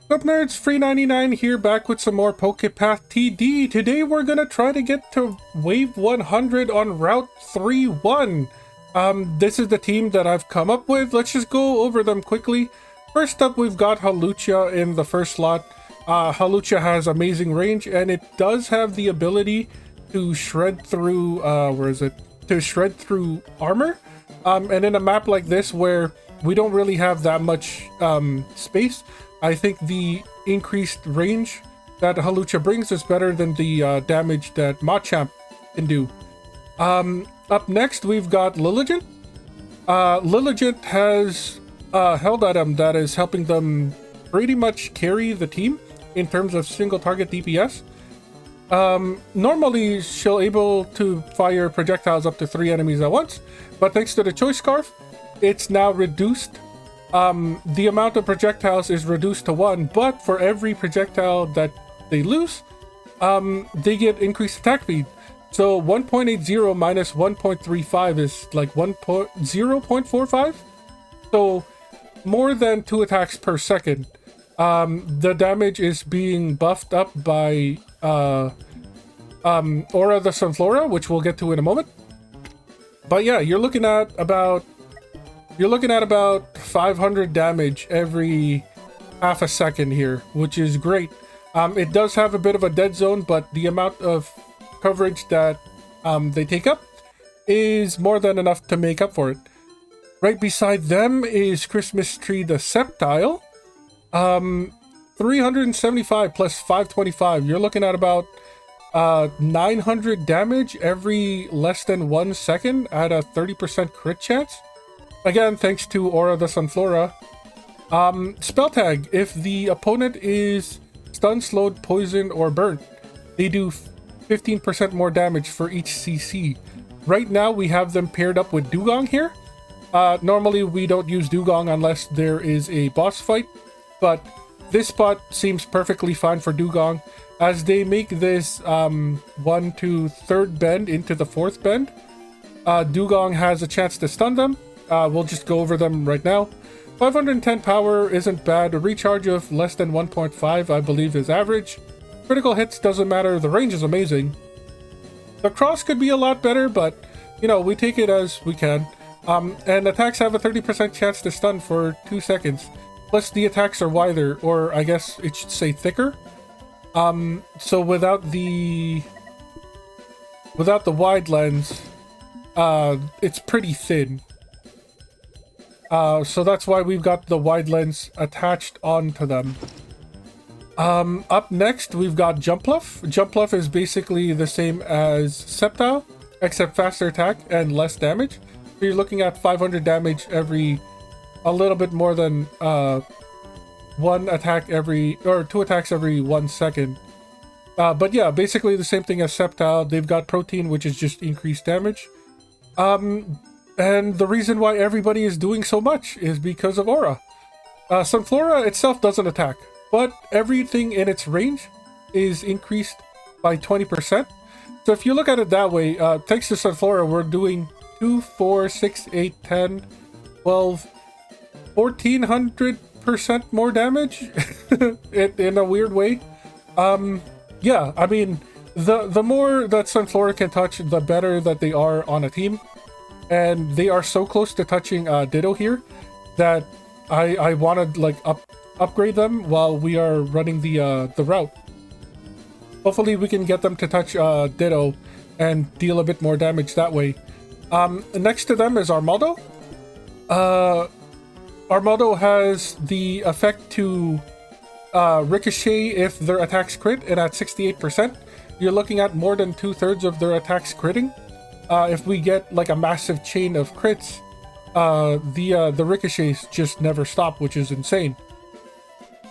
Sup Nerds, Free 99 here, back with some more Pokepath TD. Today we're gonna try to get to Wave 100 on Route 3-1. This is the team that I've come up with. Let's just go over them quickly. First up, we've got Hawlucha in the first slot. Hawlucha has amazing range, and it does have the ability to shred through, To shred through armor. And in a map like this where we don't really have that much space, I think the increased range that Hawlucha brings is better than the damage that Machamp can do. Up next, we've got Lilligant. Lilligant has a held item that is helping them pretty much carry the team in terms of single target DPS. Normally, she'll able to fire projectiles up to 3 enemies at once, but thanks to the Choice Scarf, it's now reduced. The amount of projectiles is reduced to 1, but for every projectile that they lose, they get increased attack speed. So 1.80 minus 1.35 is like 0.45. So more than 2 attacks per second. The damage is being buffed up by Aura the Sunflora, which we'll get to in a moment. But yeah, you're looking at about 500 damage every half a second here, which is great. It does have a bit of a dead zone, but the amount of coverage that they take up is more than enough to make up for it. Right beside them is Christmas Tree the Sceptile. 375 plus 525. You're looking at about 900 damage every less than 1 second at a 30% crit chance. Again, thanks to Aura the Sunflora. Spell tag. If the opponent is stunned, slowed, poisoned, or burnt, they do 15% more damage for each CC. Right now, we have them paired up with Dugong here. Normally, we don't use Dugong unless there is a boss fight, but this spot seems perfectly fine for Dugong. As they make this 1 to 3rd bend into the 4th bend, Dugong has a chance to stun them. We'll just go over them right now. 510 power isn't bad. A recharge of less than 1.5, I believe, is average. Critical hits doesn't matter. The range is amazing. The cross could be a lot better, but, you know, we take it as we can. And attacks have a 30% chance to stun for 2 seconds. Plus, the attacks are wider, or I guess it should say thicker. So without the wide lens, it's pretty thin. So that's why we've got the wide lens attached onto them. Up next, we've got Jumpluff. Jumpluff is basically the same as Sceptile, except faster attack and less damage. So you're looking at 500 damage every, a little bit more than 2 attacks every 1 second. But yeah, basically the same thing as Sceptile. They've got Protein, which is just increased damage. And the reason why everybody is doing so much is because of Aura. Sunflora itself doesn't attack, but everything in its range is increased by 20%. So if you look at it that way, thanks to Sunflora, we're doing 2, 4, 6, 8, 10, 12, 1400% more damage in a weird way. Yeah, I mean, the more that Sunflora can touch, the better that they are on a team. And they are so close to touching Ditto here that I want to like upgrade them while we are running the route. Hopefully we can get them to touch Ditto and deal a bit more damage that way. Next to them is Armaldo. Armaldo has the effect to ricochet if their attacks crit, and at 68%, you're looking at more than 2/3 of their attacks critting. If we get like a massive chain of crits, the ricochets just never stop, which is insane.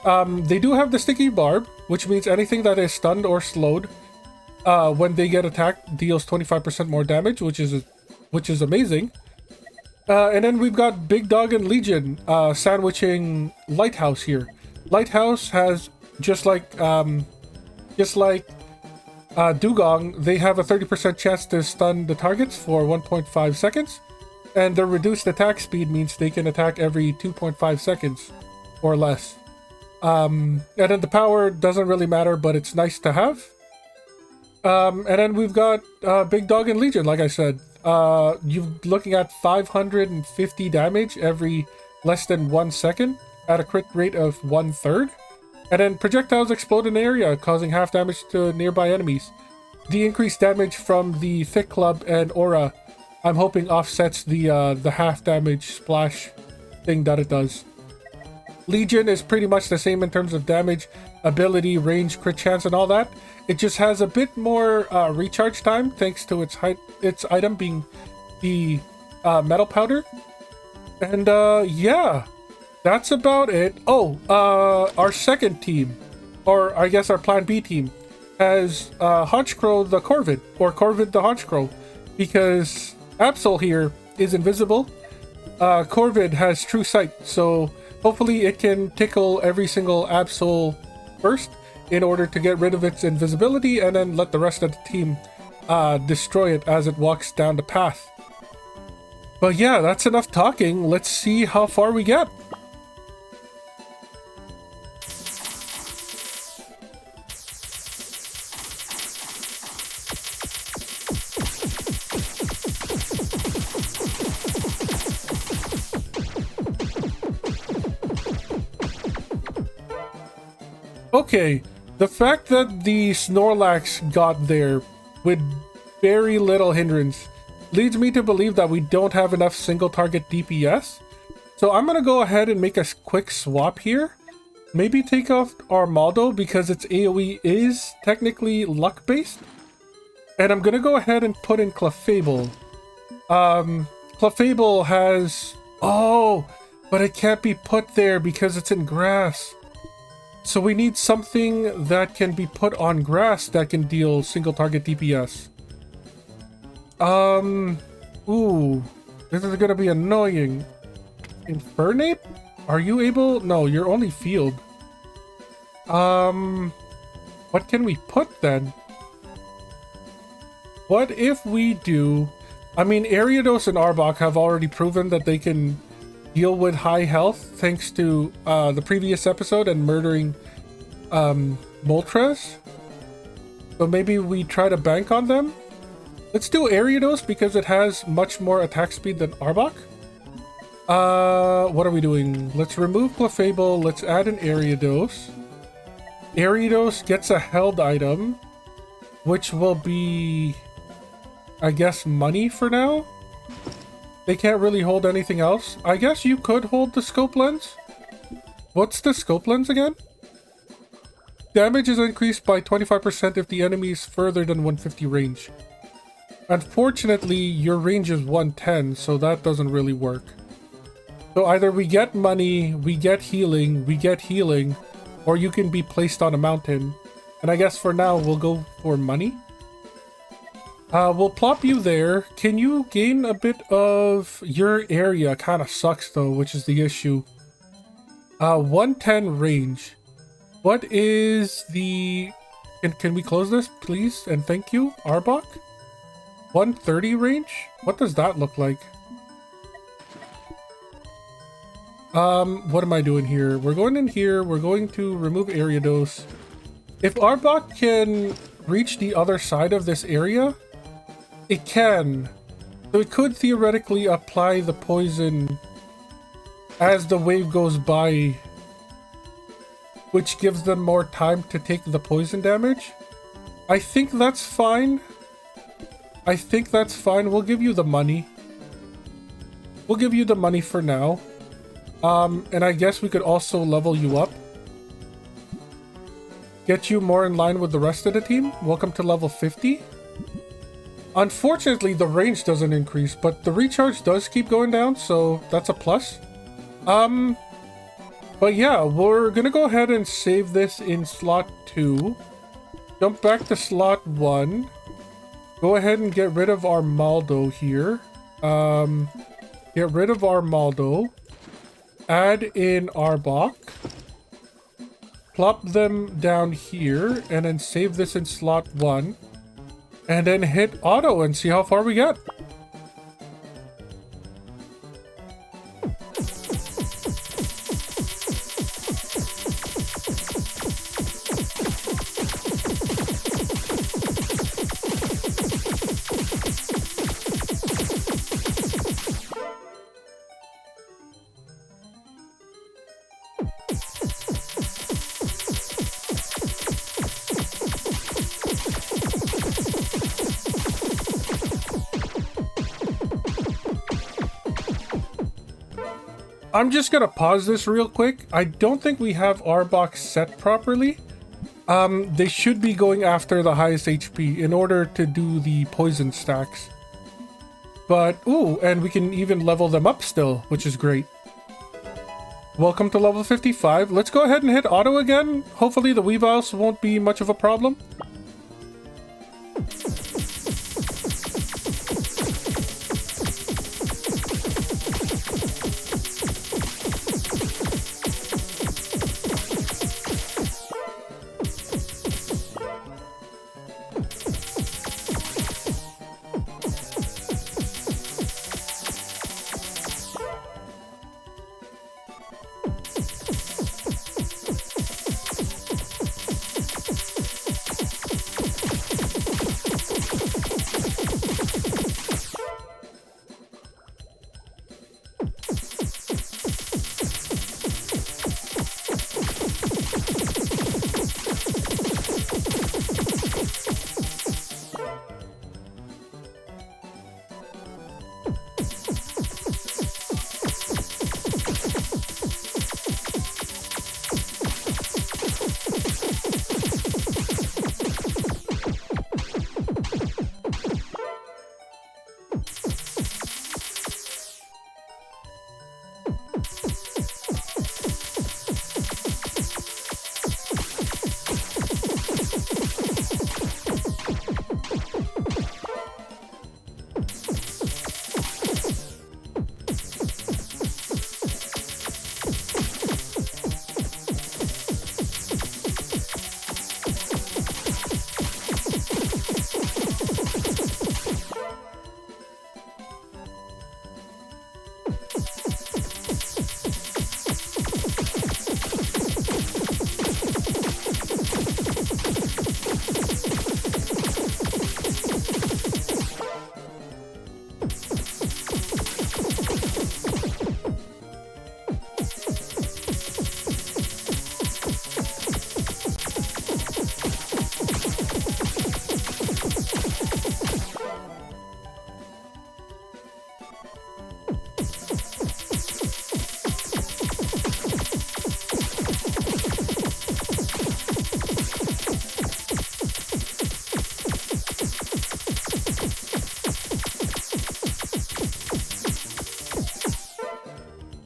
They do have the Sticky Barb, which means anything that is stunned or slowed when they get attacked deals 25% more damage, which is amazing. And then we've got Big Dog and Legion sandwiching Lighthouse here. Lighthouse has just like Dugong, they have a 30% chance to stun the targets for 1.5 seconds, and their reduced attack speed means they can attack every 2.5 seconds or less. And then the power doesn't really matter, but it's nice to have. And then we've got Big Dog and Legion, like I said. You're looking at 550 damage every less than 1 second at a crit rate of 1/3. And then projectiles explode in an area, causing half damage to nearby enemies. The increased damage from the Thick Club and Aura, I'm hoping offsets the half damage splash thing that it does. Legion is pretty much the same in terms of damage, ability, range, crit chance, and all that. It just has a bit more recharge time thanks to its item being the metal powder. And yeah, that's about it. Oh, our second team, or I guess our Plan B team, has Honchcrow the Corvid, or Corvid the Honchcrow, because Absol here is invisible. Corvid has true sight, so hopefully it can tickle every single Absol first in order to get rid of its invisibility, and then let the rest of the team destroy it as it walks down the path. But yeah, that's enough talking. Let's see how far we get. Okay, the fact that the Snorlax got there with very little hindrance leads me to believe that we don't have enough single target DPS. So I'm gonna go ahead and make a quick swap here. Maybe take off Armaldo because its AoE is technically luck based. And I'm gonna go ahead and put in Clefable. Clefable has... Oh, but it can't be put there because it's in grass. So we need something that can be put on grass that can deal single target DPS. Ooh, this is gonna be annoying. Infernape? Are you able? No, you're only field. What can we put then? What if we do... I mean, Ariados and Arbok have already proven that they can deal with high health thanks to the previous episode and murdering Moltres. So maybe we try to bank on them. Let's do Ariados because it has much more attack speed than Arbok. What are we doing? Let's remove Clefable. Let's add an Ariados. Ariados gets a held item, which will be, I guess, money for now. They can't really hold anything else. I guess you could hold the scope lens. What's the scope lens again? Damage is increased by 25% if the enemy is further than 150 range. Unfortunately, your range is 110, so that doesn't really work. So either we get money, we get healing, or you can be placed on a mountain. And I guess for now, we'll go for money. We'll plop you there. Can you gain a bit of your area? Kind of sucks though, which is the issue. 110 range. What is the... Can we close this, please? And thank you, Arbok? 130 range? What does that look like? What am I doing here? We're going in here. We're going to remove Ariados. If Arbok can reach the other side of this area, it can. So it could theoretically apply the poison as the wave goes by, which gives them more time to take the poison damage. I think that's fine. We'll give you the money. We'll give you the money for now. And I guess we could also level you up. Get you more in line with the rest of the team. Welcome to level 50. Unfortunately, the range doesn't increase, but the recharge does keep going down, so that's a plus. But yeah, we're gonna go ahead and save this in slot 2. Jump back to slot 1. Go ahead and get rid of Armaldo here. Get rid of Armaldo. Add in Arbok. Plop them down here, and then save this in slot 1. And then hit auto and see how far we get. I'm just gonna pause this real quick. I don't think we have Arbok set properly. They should be going after the highest HP in order to do the poison stacks. But, ooh, and we can even level them up still, which is great. Welcome to level 55. Let's go ahead and hit auto again. Hopefully the Weaviles won't be much of a problem.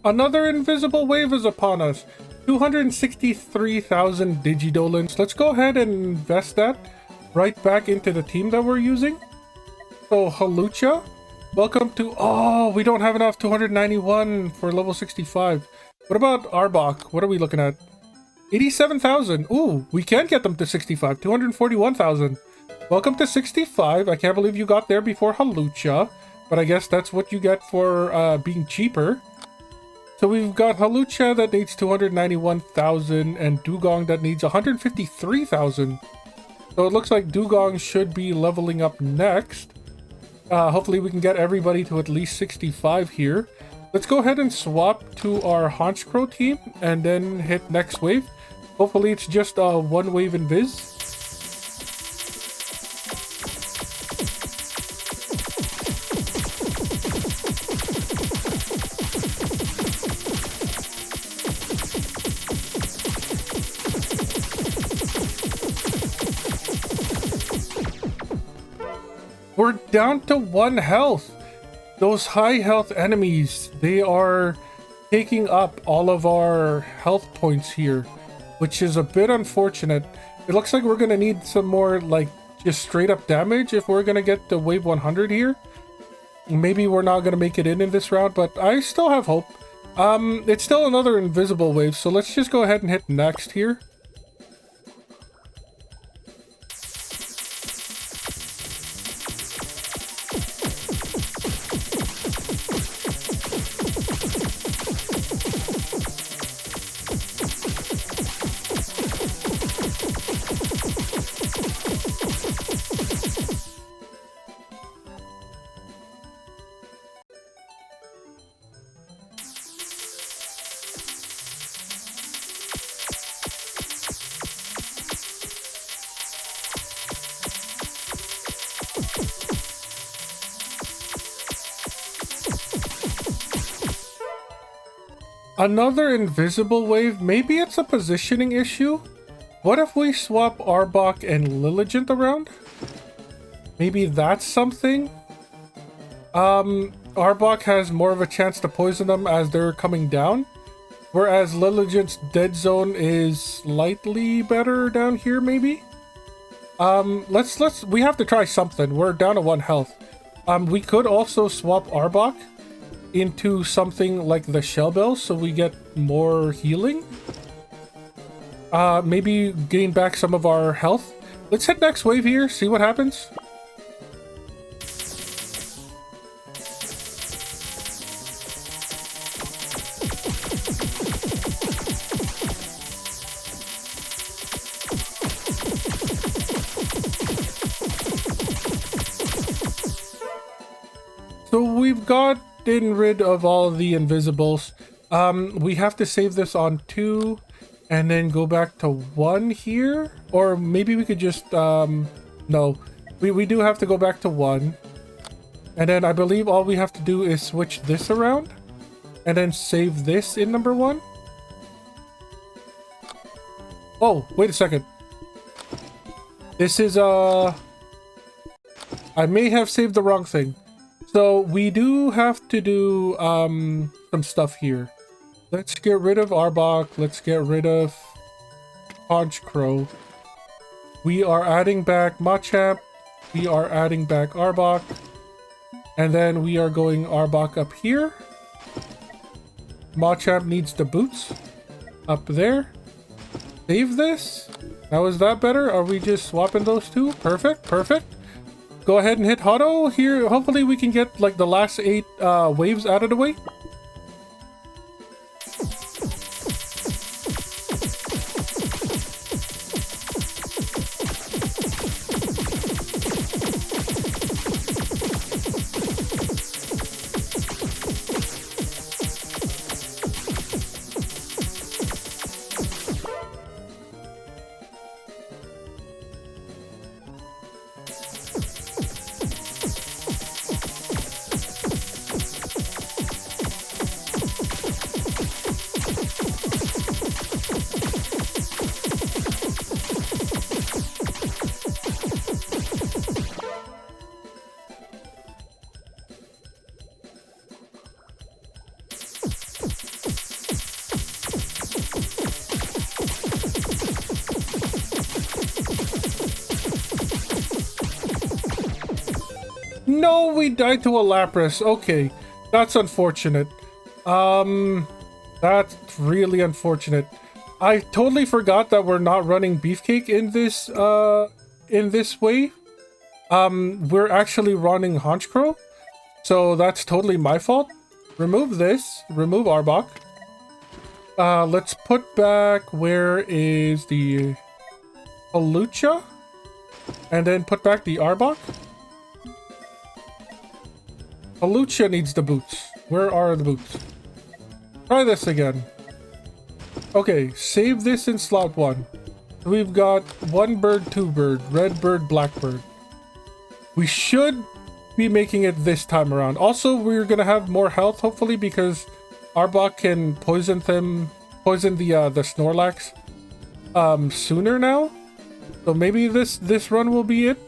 Another invisible wave is upon us. 263,000 Digidolins. Let's go ahead and invest that right back into the team that we're using. So, Halucha, welcome to... Oh, we don't have enough. 291 for level 65. What about Arbok? What are we looking at? 87,000. Ooh, we can get them to 65. 241,000. Welcome to 65. I can't believe you got there before Halucha. But I guess that's what you get for being cheaper. So we've got Halucha that needs 291,000 and Dugong that needs 153,000. So it looks like Dugong should be leveling up next. Hopefully we can get everybody to at least 65 here. Let's go ahead and swap to our Honchkrow team and then hit next wave. Hopefully it's just one wave invis. We're down to 1 health. Those high health enemies, they are taking up all of our health points here, which is a bit unfortunate. It looks like we're going to need some more, like, just straight up damage if we're going to get to wave 100 here. Maybe we're not going to make it in this round, but I still have hope. It's still another invisible wave, so let's just go ahead and hit next here. Another invisible wave. Maybe it's a positioning issue. What if we swap Arbok and Lilligant around? Maybe that's something. Arbok has more of a chance to poison them as they're coming down, whereas Lilligant's dead zone is slightly better down here, maybe. We have to try something. We're down to 1 health. We could also swap Arbok into something like the Shell Bell so we get more healing. Maybe gain back some of our health. Let's hit next wave here, see what happens. So we've gotten rid of all the invisibles. We have to save this on 2 and then go back to 1 here. Or maybe we could just, no. We do have to go back to 1. And then I believe all we have to do is switch this around. And then save this in number 1. Oh, wait a second. This is, I may have saved the wrong thing. So we do have to do some stuff here. Let's get rid of Arbok. Let's get rid of Honchkrow. We are adding back Machamp. We are adding back Arbok. And then we are going Arbok up here. Machamp needs the boots. Up there. Save this. Now is that better? Are we just swapping those two? Perfect, perfect. Go ahead and hit Hotto here. Hopefully we can get like the last 8 waves out of the way. No, we died to a Lapras. Okay, that's unfortunate. That's really unfortunate. I totally forgot that we're not running Beefcake in this way. We're actually running Honchkrow, so that's totally my fault. Remove this. Remove Arbok. Let's put back, where is the Halucha? And then put back the Arbok. Halucha needs the boots. Where are the boots? Try this again. Okay, save this in slot 1. We've got 1 bird, 2 bird, red bird, black bird. We should be making it this time around. Also, we're gonna have more health, hopefully, because Arbok can poison the Snorlax sooner now. So maybe this run will be it.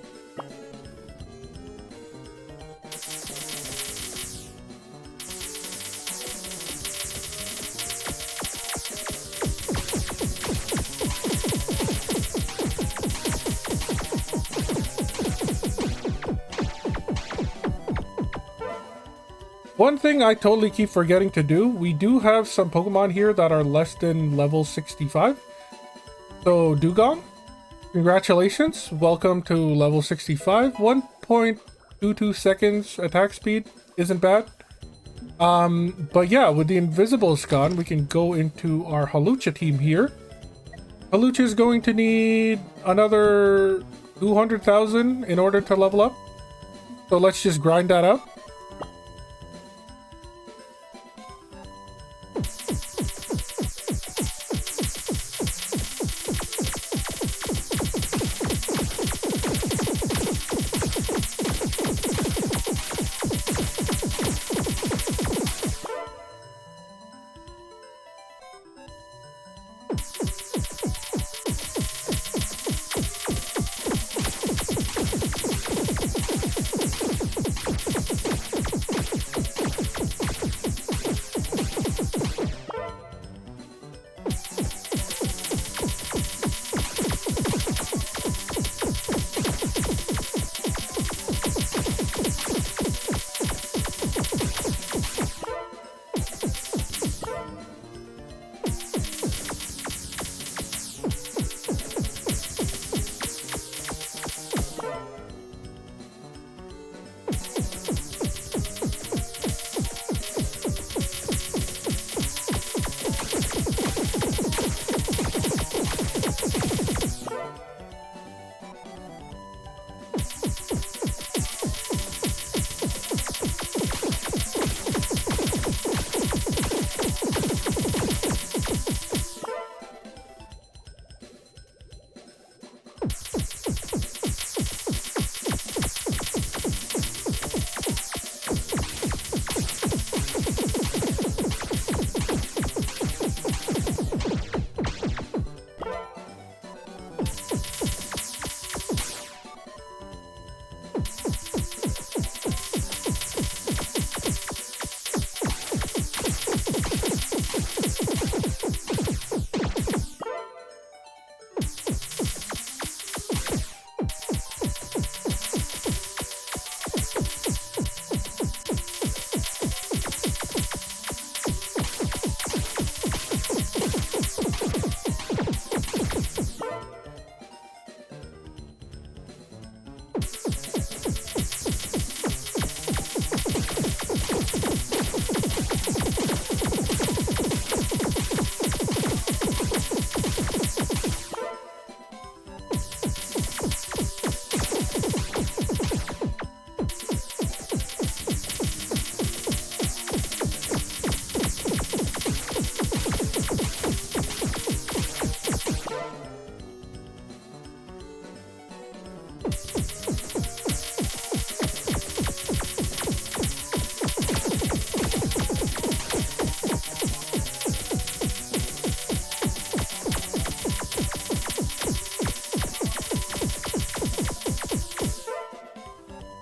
One thing I totally keep forgetting to do, we do have some Pokemon here that are less than level 65. So, Dugong, congratulations. Welcome to level 65. 1.22 seconds attack speed isn't bad. But yeah, with the Invisibles gone, we can go into our Halucha team here. Halucha is going to need another 200,000 in order to level up. So let's just grind that out.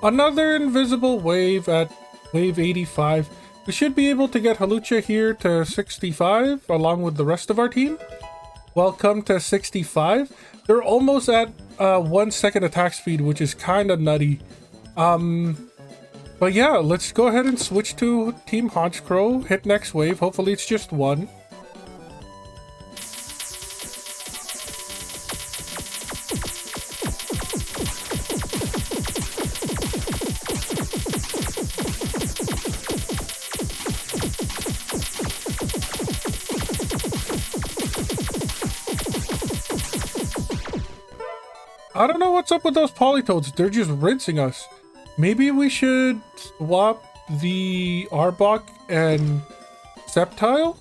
Another invisible wave at wave 85. We should be able to get Halucha here to 65 along with the rest of our team. Welcome to 65. They're almost at 1 second attack speed, which is kind of nutty. But yeah, let's go ahead and switch to Team Honchcrow. Hit next wave. Hopefully it's just one. I don't know what's up with those Polytoads. They're just rinsing us. Maybe we should swap the Arbok and Sceptile?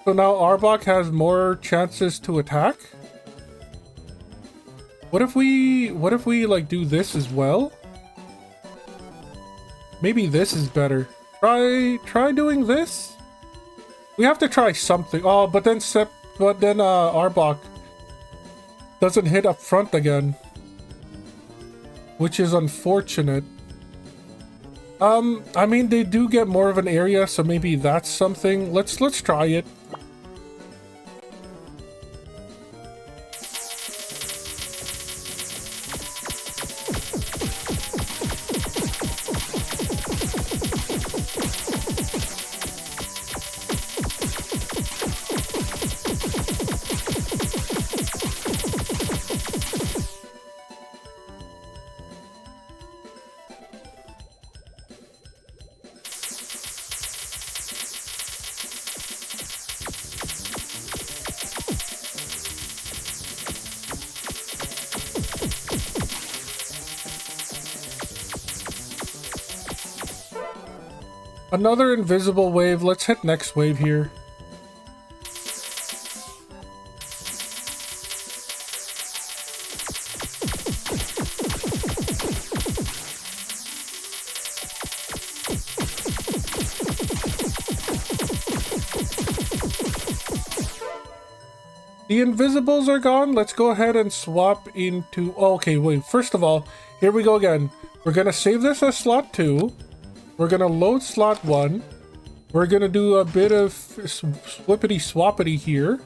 So now Arbok has more chances to attack? What if we like do this as well? Maybe this is better. Try doing this? We have to try something. Oh, but then Arbok doesn't hit up front again, which is unfortunate. I mean, they do get more of an area, so maybe that's something. Let's try it. Another invisible wave. Let's hit next wave here. The invisibles are gone. Let's go ahead and swap into... Oh, okay, wait. First of all, here we go again. We're going to save this as slot 2. We're going to load slot 1. We're going to do a bit of swippity-swappity here.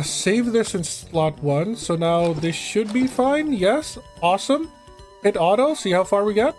Save this in slot 1. So now this should be fine. Yes. Awesome. Hit auto. See how far we get.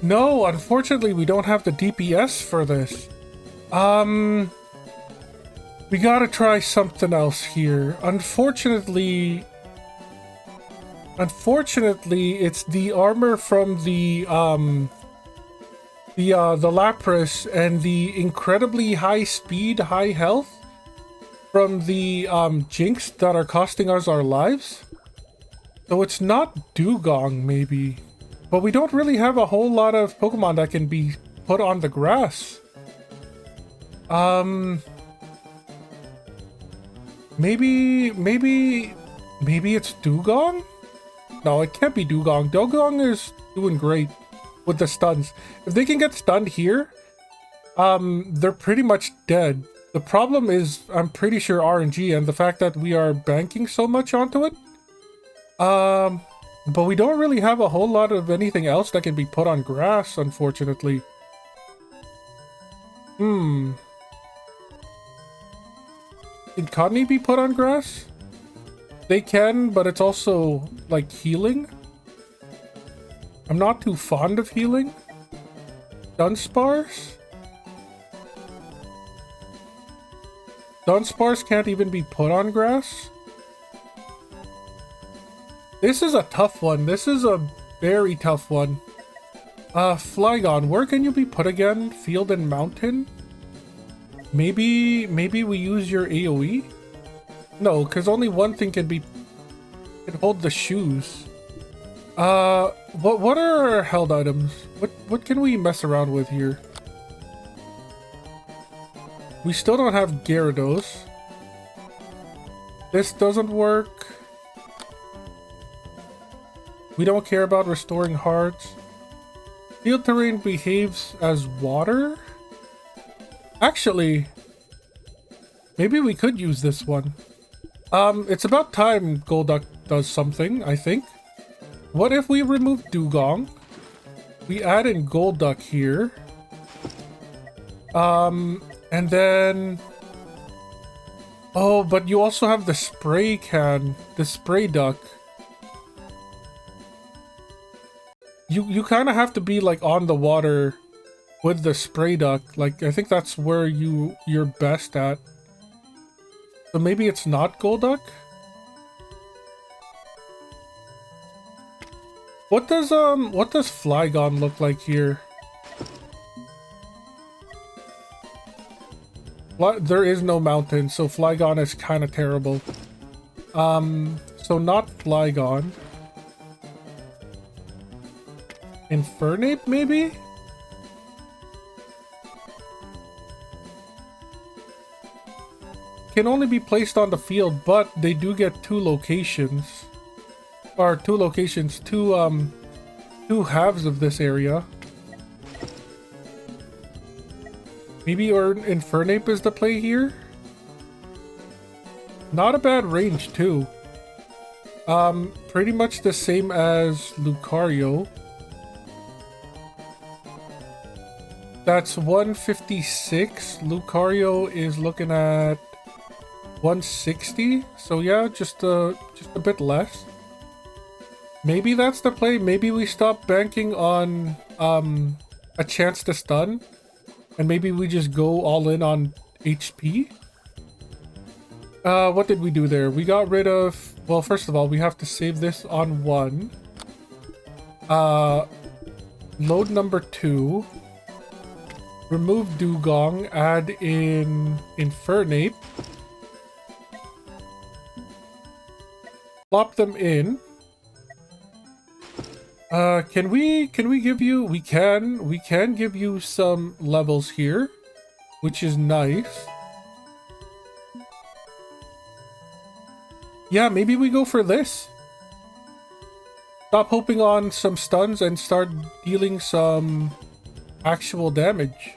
No, unfortunately, we don't have the DPS for this. We gotta try something else here. Unfortunately, Unfortunately, it's the armor from the Lapras and the incredibly high speed, high health from the Jinx that are costing us our lives. So it's not Dugong, maybe. But we don't really have a whole lot of Pokemon that can be put on the grass. Maybe it's Dugong? No, it can't be Dugong. Dugong is doing great with the stuns. If they can get stunned here, they're pretty much dead. The problem is, I'm pretty sure RNG and the fact that we are banking so much onto it. But we don't really have a whole lot of anything else that can be put on grass, unfortunately. Can Cottonee be put on grass? They can, but it's also, like, healing. I'm not too fond of healing. Dunsparce? Dunsparce can't even be put on grass? This is a tough one. This is a very tough one. Flygon, where can you be put again? Field and Mountain? Maybe we use your AoE? No, because only one thing can hold the shoes. What are our held items? What can we mess around with here? We still don't have Gyarados. This doesn't work. We don't care about restoring hearts. Field terrain behaves as water? Actually, maybe we could use this one. It's about time Golduck does something, I think. What if we remove Dugong? We add in Golduck here. And then... Oh, but you also have the spray can, the spray duck. You kind of have to be like on the water with the spray duck. Like, I think that's where you're best at. So maybe it's not Golduck? What does Flygon look like here? There is no mountain, so Flygon is kind of terrible. So not Flygon. Infernape, maybe? Can only be placed on the field, but they do get two locations. Or two locations, two halves of this area. Maybe or Infernape is the play here? Not a bad range, too. Pretty much the same as Lucario. That's 156. Lucario is looking at 160. So yeah, just a bit less. Maybe that's the play. Maybe we stop banking on a chance to stun. And maybe we just go all in on HP. What did we do there? We got rid of... Well, first of all, we have to save this on 1. Load number 2. Remove Dugong. Add in Infernape. Plop them in. Can we give you... We can give you some levels here, which is nice. Yeah, maybe we go for this. Stop hoping on some stuns and start dealing some actual damage.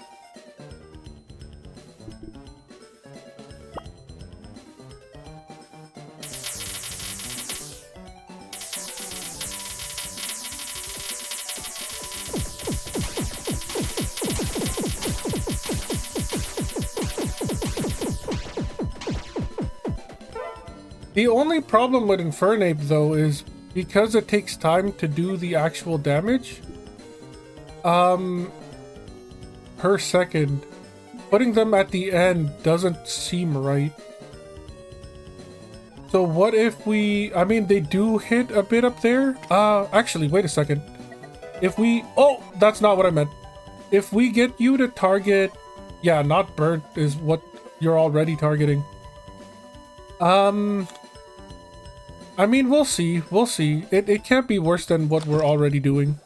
The only problem with Infernape, though, is because it takes time to do the actual damage, per second, putting them at the end doesn't seem right. So what if we, I mean, they do hit a bit up there. Actually, wait a second. If we, oh, that's not what I meant. If we get you to target, yeah, not bird is what you're already targeting. I mean, we'll see. We'll see. It can't be worse than what we're already doing.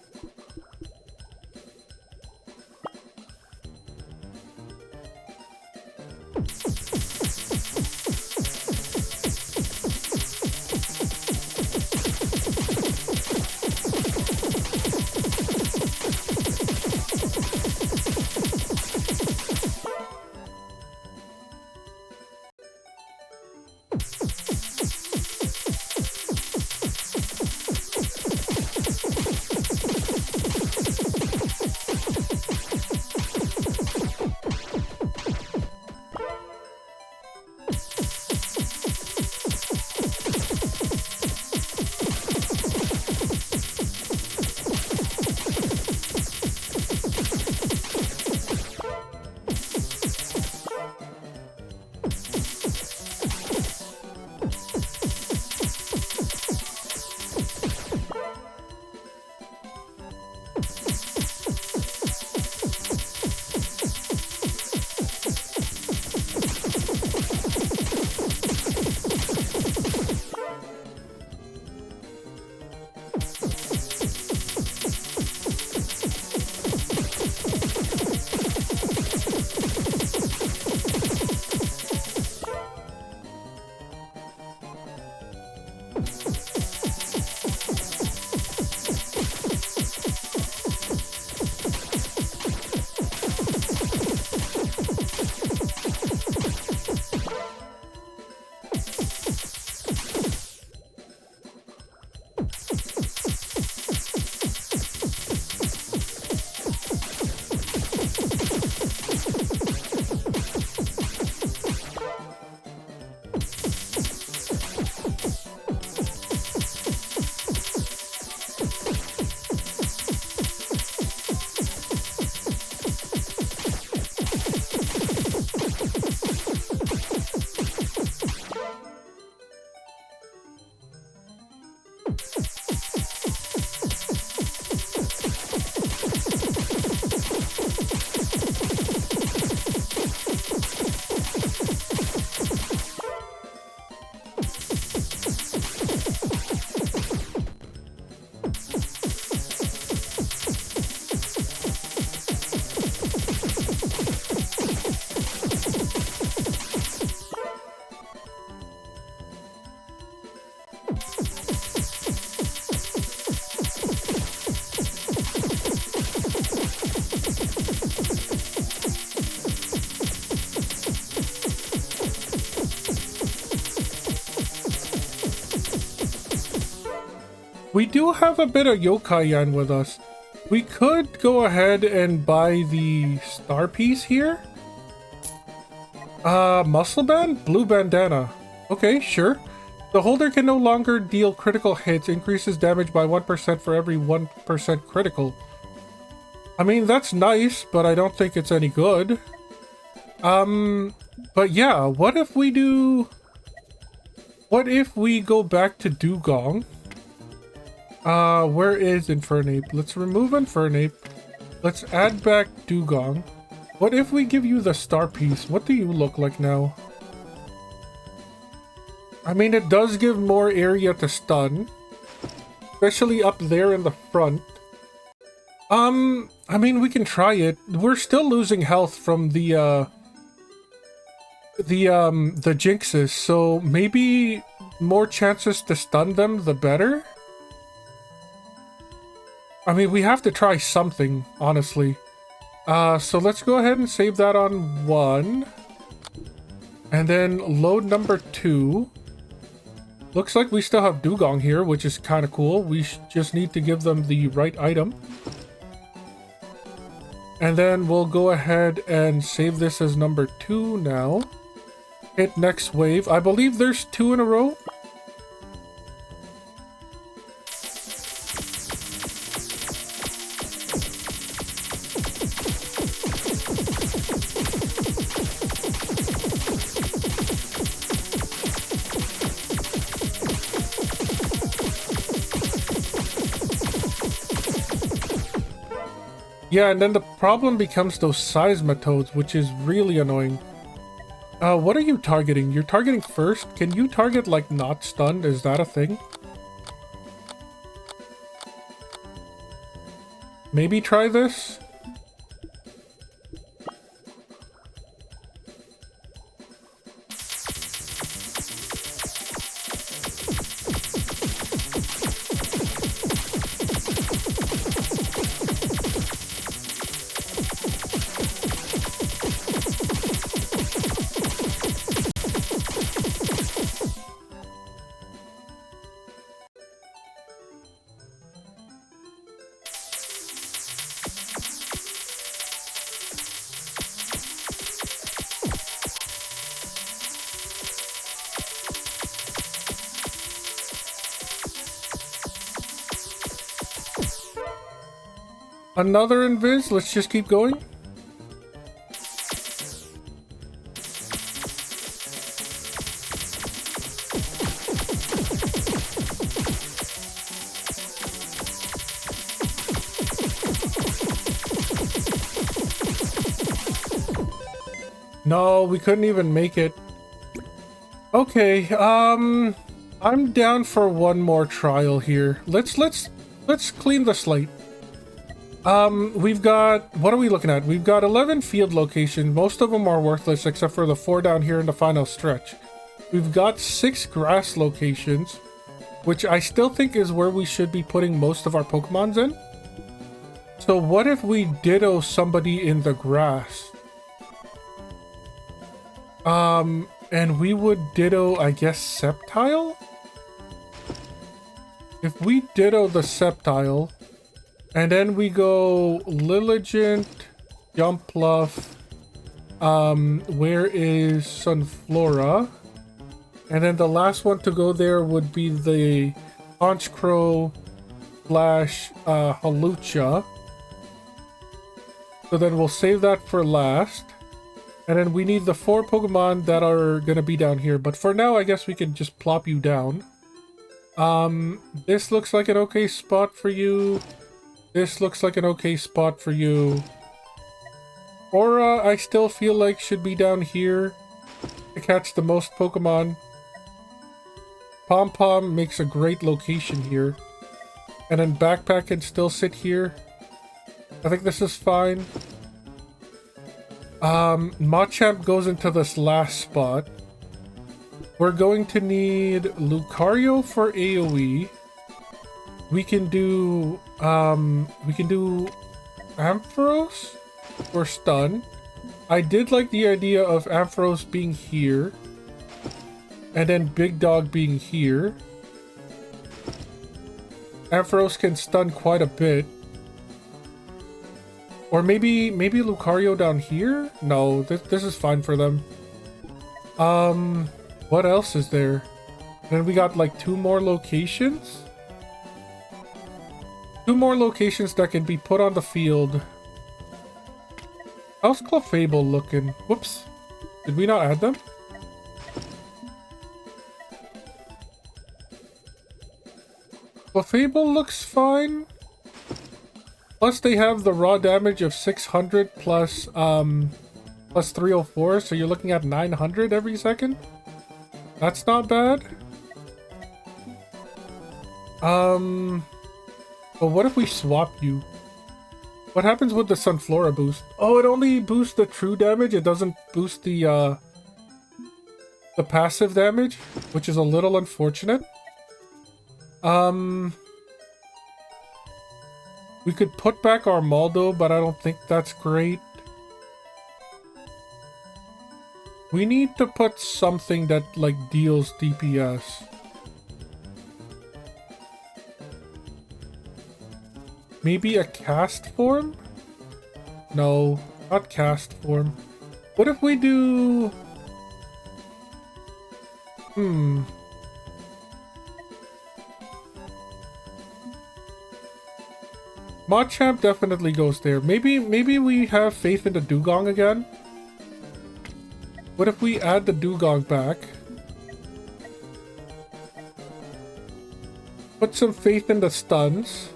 We do have a bit of yokai yen with us. We could go ahead and buy the star piece here. Muscle band? Blue bandana. Okay, sure. The holder can no longer deal critical hits, increases damage by 1% for every 1% critical. I mean, that's nice, but I don't think it's any good. But yeah, what if we do... What if we go back to Dugong? Where is Infernape? Let's remove Infernape. Let's add back Dugong. What if we give you the star piece? What do you look like now? I mean, it does give more area to stun. Especially up there in the front. I mean, we can try it. We're still losing health from the jinxes, so maybe more chances to stun them, the better? I mean, we have to try something, honestly. So let's go ahead and save that on 1. And then load number 2. Looks like we still have Dugong here, which is kind of cool. We just need to give them the right item. And then we'll go ahead and save this as number 2 now. Hit next wave. I believe there's 2 in a row. Yeah, and then the problem becomes those seismitoads, which is really annoying. What are you targeting? You're targeting first? Can you target, like, not stunned? Is that a thing? Maybe try this? Another invis? Let's just keep going. No, we couldn't even make it. Okay, I'm down for one more trial here. Let's clean the slate. We've got, what are we looking at? We've got 11 field locations. Most of them are worthless except for the 4 down here in the final stretch. We've got 6 grass locations, which I still think is where we should be putting most of our Pokemons in. So what if we ditto somebody in the grass? And we would ditto, I guess, Sceptile? If we ditto the Sceptile, and then we go Lilligant, Jumpluff, where is Sunflora? And then the last one to go there would be the Honchkrow / Hawlucha. So then we'll save that for last. And then we need the 4 Pokemon that are gonna be down here. But for now, I guess we can just plop you down. This looks like an okay spot for you. This looks like an okay spot for you. Aura, I still feel like should be down here to catch the most Pokemon. Pom Pom makes a great location here. And then Backpack can still sit here. I think this is fine. Machamp goes into this last spot. We're going to need Lucario for AoE. We can do Ampharos for stun. I did like the idea of Ampharos being here. And then Big Dog being here. Ampharos can stun quite a bit. Or maybe Lucario down here? No, this is fine for them. What else is there? Then we got like 2 more locations? 2 more locations that can be put on the field. How's Clefable looking? Whoops. Did we not add them? Clefable looks fine. Plus they have the raw damage of 600 plus 304, so you're looking at 900 every second. That's not bad. But what if we swap you? What happens with the Sunflora boost? Oh, it only boosts the true damage. It doesn't boost the passive damage, which is a little unfortunate. We could put back Armaldo, but I don't think that's great. We need to put something that, like, deals DPS. Maybe a cast form? No, not cast form. What if we do... Machamp definitely goes there. Maybe we have faith in the Dugong again? What if we add the Dugong back? Put some faith in the stuns.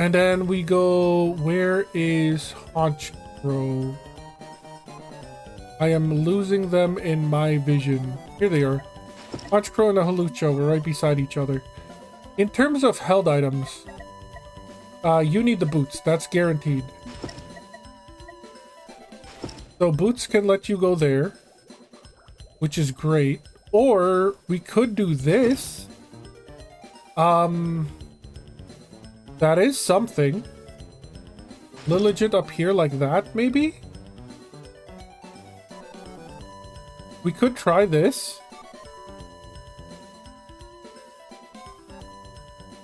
And then we go, where is Honchcrow? I am losing them in my vision. Here they are. Honchcrow and a Hawlucha were right beside each other. In terms of held items, you need the boots. That's guaranteed. So boots can let you go there, which is great. Or we could do this. That is something. Lilligant up here like that, maybe? We could try this.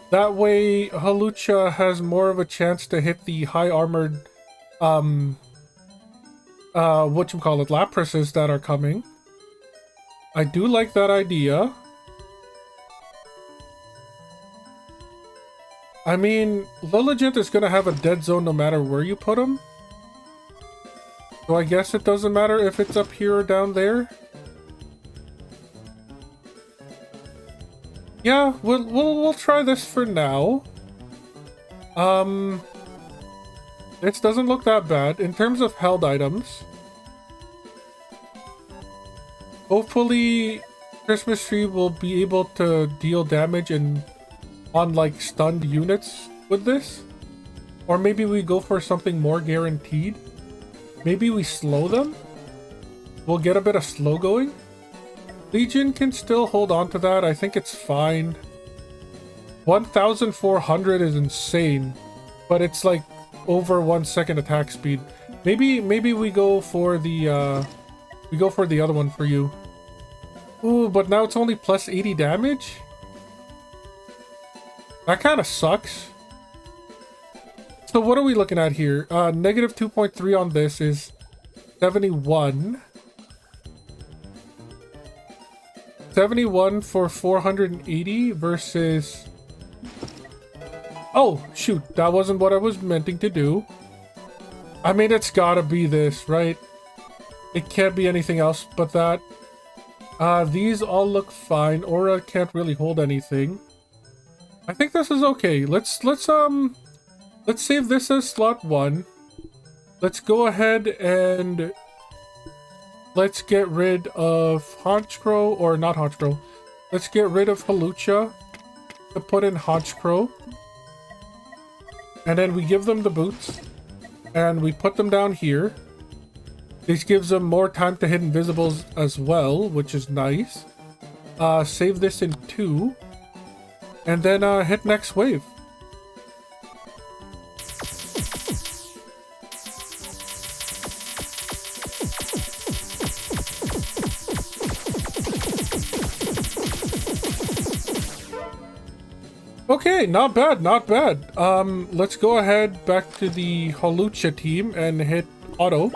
That way, Hawlucha has more of a chance to hit the high armored, Laprases that are coming. I do like that idea. I mean, Lilligant is gonna have a dead zone no matter where you put him. So I guess it doesn't matter if it's up here or down there. Yeah, we'll try this for now. This doesn't look that bad. In terms of held items, hopefully Christmas Tree will be able to deal damage on like stunned units with this. Or maybe we go for something more guaranteed. Maybe we slow them. We'll get a bit of slow going. Legion can still hold on to that. I think it's fine. 1,400 is insane, but it's like over 1 second attack speed. Maybe we go for the other one for you. Ooh, but now it's only plus 80 damage. That kind of sucks. So what are we looking at here? Negative 2.3 on this is 71. 71 for 480 versus... Oh, shoot. That wasn't what I was meaning to do. I mean, it's gotta be this, right? It can't be anything else but that. These all look fine. Aura can't really hold anything. I think this is okay. Let's save this as slot 1. Let's go ahead and... Let's get rid of Honchcrow, or not Honchcrow. Let's get rid of Hawlucha to put in Honchcrow. And then we give them the boots. And we put them down here. This gives them more time to hit invisibles as well, which is nice. Save this in 2. And then hit next wave. Okay, not bad, not bad. Let's go ahead back to the Hawlucha team and hit auto.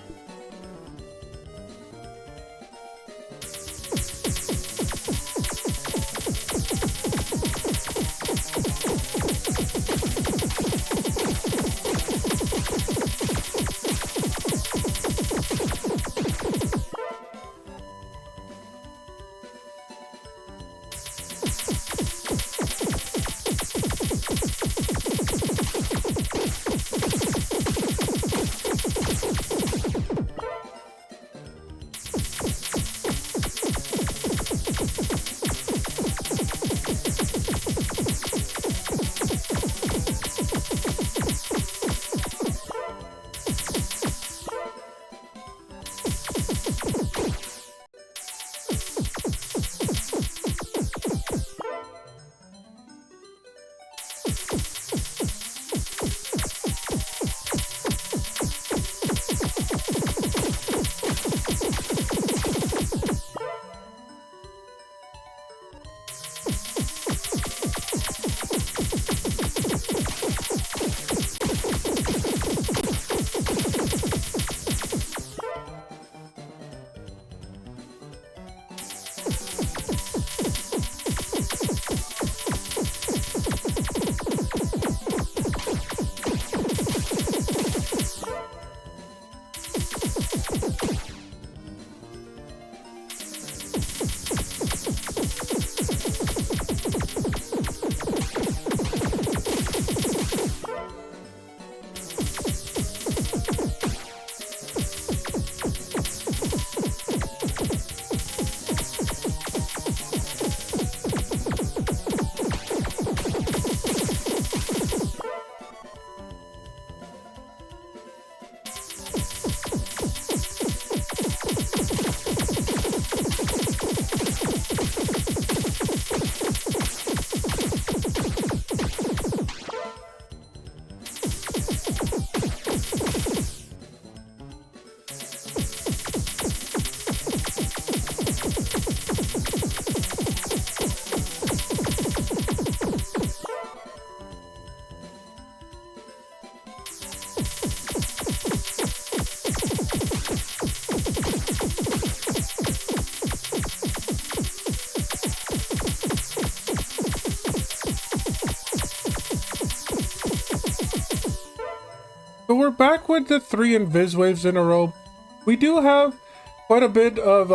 So we're back with the 3 Invis Waves in a row. We do have quite a bit of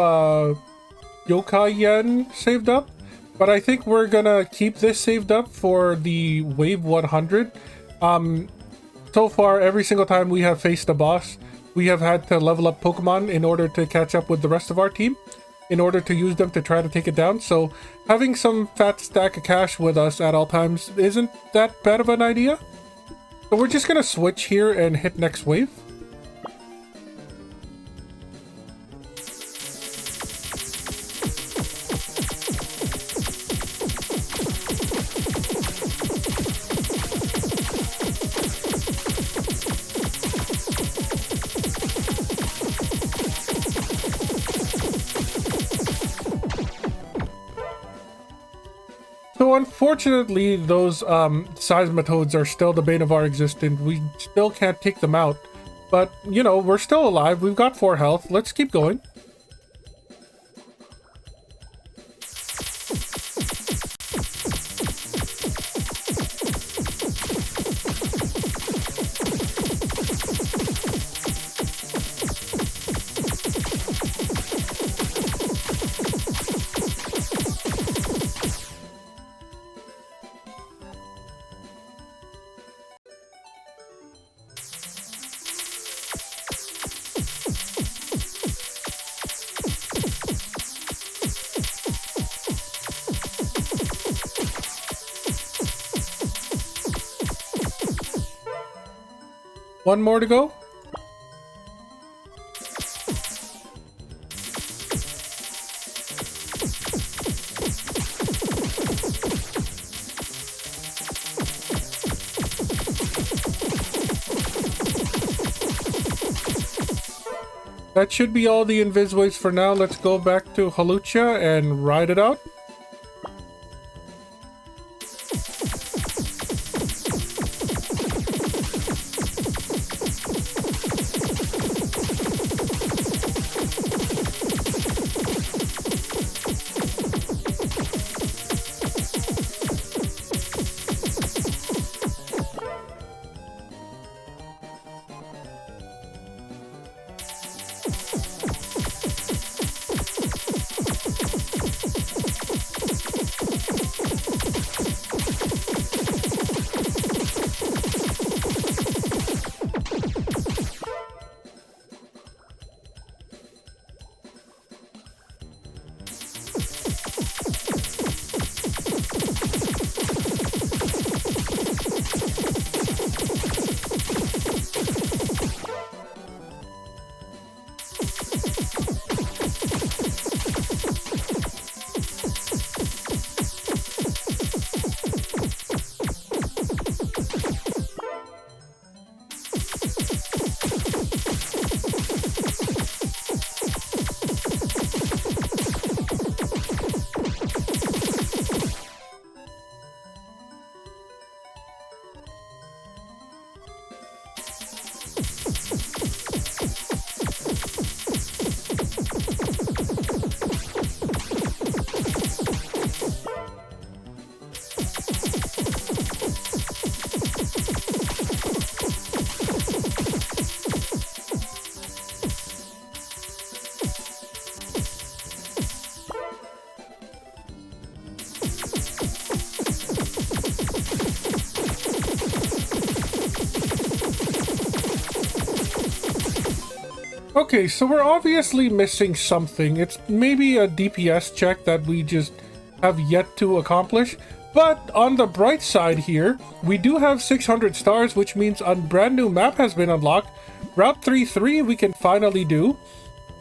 Yokai Yen saved up, but I think we're gonna keep this saved up for the Wave 100. So far, every single time we have faced a boss, we have had to level up Pokemon in order to catch up with the rest of our team, in order to use them to try to take it down. So having some fat stack of cash with us at all times isn't that bad of an idea. So we're just gonna switch here and hit next wave. So unfortunately, those seismitoads are still the bane of our existence. We still can't take them out. But, you know, we're still alive. We've got 4 health. Let's keep going. One more to go. That should be all the Invis Waves for now. Let's go back to Halucha and ride it out. Okay, so we're obviously missing something. It's maybe a DPS check that we just have yet to accomplish. But on the bright side here, we do have 600 stars, which means a brand new map has been unlocked. Route 33 we can finally do.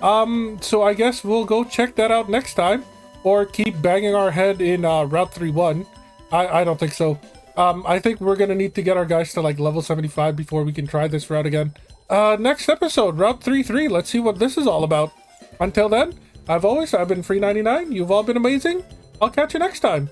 So I guess we'll go check that out next time. Or keep banging our head in Route 31. I don't think so. I think we're gonna need to get our guys to like level 75 before we can try this route again. Next episode, Route 33. Let's see what this is all about. Until then, I've been Free99. You've all been amazing. I'll catch you next time.